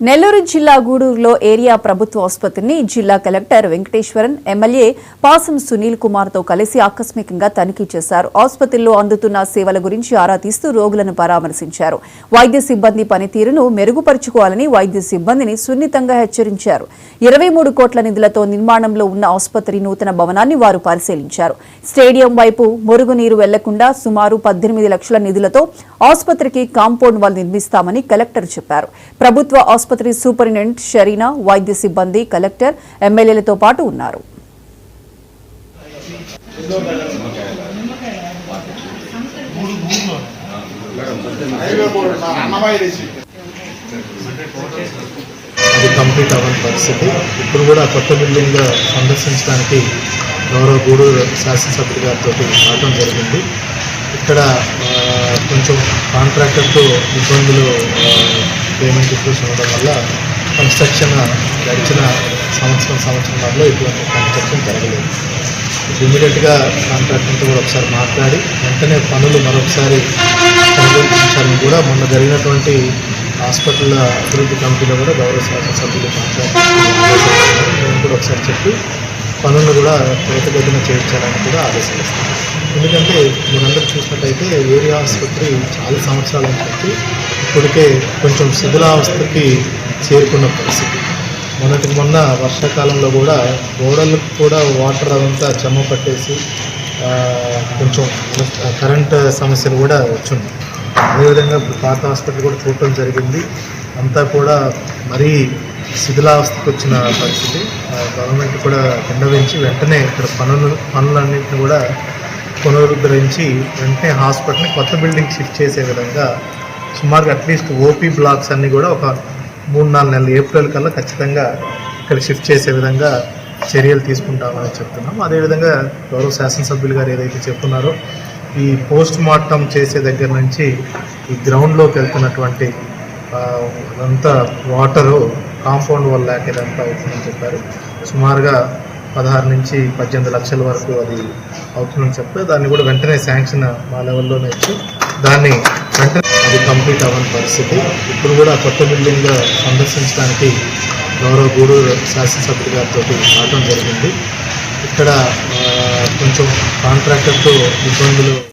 నెల్లూరు జిల్లా గూడూరులో ఏరియా ప్రభుత్వ ఆసుపత్రిని జిల్లా కలెక్టర్ వెంకటేశ్వరన్ ఎమ్మెల్యే పాసం సునీల్ కుమార్ తో కలిసి ఆకస్మికంగా తనిఖీ చేశారు. ఆసుపత్రిలో అందుతున్న సేవల గురించి ఆరా తీస్తూ రోగులను పరామర్శించారు. వైద్య సిబ్బంది పనితీరును మెరుగుపరుచుకోవాలని వైద్య సిబ్బందిని సున్నితంగా హెచ్చరించారు. 23 కోట్ల నిధులతో నిర్మాణంలో ఉన్న ఆసుపత్రి నూతన భవనాన్ని వారు పరిశీలించారు. స్టేడియం వైపు మురుగునీరు వెళ్లకుండా సుమారు 18 లక్షల నిధులతో ఆసుపత్రికి కాంపౌండ్ వాల్ నిర్మిస్తామని కలెక్టర్ చెప్పారు. ప్రభుత్వ ఆసుపత్రి సూపరింటెండెంట్ షరీనా, వైద్య సిబ్బంది, కలెక్టర్, ఎమ్మెల్యేలతో పాటు ఉన్నారు. అది కంప్లీట్ అవ్వని పరిస్థితి. ఇప్పుడు కూడా కొత్త బిల్డింగ్ సందర్శించడానికి గౌరవ గూడూరు శాసనసభ్యుడి గారితో రావడం జరిగింది. ఇక్కడ కొంచెం కాంట్రాక్టర్తో ఇబ్బందులు, పేమెంట్ ఇష్యూస్ ఉండడం వల్ల కన్స్ట్రక్షన్ గడిచిన సంవత్సరంలో ఇటువంటి కన్స్ట్రక్షన్ జరగలేదు. ఇమీడియట్గా కాంట్రాక్టర్తో కూడా ఒకసారి మాట్లాడి వెంటనే పనులు మరొకసారి ప్రారంభించాలని కూడా మొన్న జరిగినటువంటి హాస్పిటల్ అభివృద్ధి కమిటీలో కూడా గౌరవ శాసనసభ్యులు నేను కూడా ఒకసారి చెప్పి పనులను కూడా త్వరితగతిన చేయించాలని కూడా ఆదేశిస్తాను. ఎందుకంటే మీరందరూ చూసినట్టయితే ఏరియా ఆసుపత్రి చాలా సంవత్సరాల నుంచి ఇప్పటికే కొంచెం శిథిలావస్థకి చేరుకున్న పరిస్థితి. మొన్న వర్షాకాలంలో కూడా గోడలకు కూడా వాటర్ అదంతా చెమ్మ పట్టేసి కొంచెం కరెంట్ సమస్యలు కూడా వచ్చింది. అదేవిధంగా పాత హాస్పిటల్ కూడా చూడటం జరిగింది. అంతా కూడా మరీ శిథిలావస్థకు వచ్చిన పరిస్థితి. గవర్నమెంట్ కూడా విన్నవించి వెంటనే ఇక్కడ పనులన్నింటినీ కూడా పునరుద్ధరించి వెంటనే హాస్పిటల్ని కొత్త బిల్డింగ్ షిఫ్ట్ చేసే విధంగా సుమారుగా అట్లీస్ట్ ఓపీ బ్లాక్స్ అన్నీ కూడా ఒక 3-4 నెలలు ఏప్రిల్ కల్లా ఖచ్చితంగా ఇక్కడ షిఫ్ట్ చేసే విధంగా చర్యలు తీసుకుంటామని చెప్తున్నాం. అదేవిధంగా గౌరవ శాసనసభ్యులు గారు ఏదైతే చెప్తున్నారో ఈ పోస్ట్ మార్టం చేసే దగ్గర నుంచి ఈ గ్రౌండ్లోకి వెళ్తున్నటువంటి అదంతా వాటరు కాంపౌండ్ వల్ల ఇదంతా అవుతుందని చెప్పారు. సుమారుగా 16 నుంచి 18 లక్షల వరకు అది అవుతుందని చెప్పారు. దాన్ని కూడా వెంటనే శాంక్షన్ మా లెవెల్లోనే ఇచ్చి దాన్ని వెంటనే అది కంప్లీట్ అవ్వని పరిస్థితి. ఇప్పుడు కూడా కొత్త బిల్డింగ్ సందర్శించడానికి గౌరవ గూడూరు శాసనసభ్యుడి గారితో రావడం జరిగింది. ఇక్కడ కొంచెం కాంట్రాక్టర్తో ఇబ్బందులు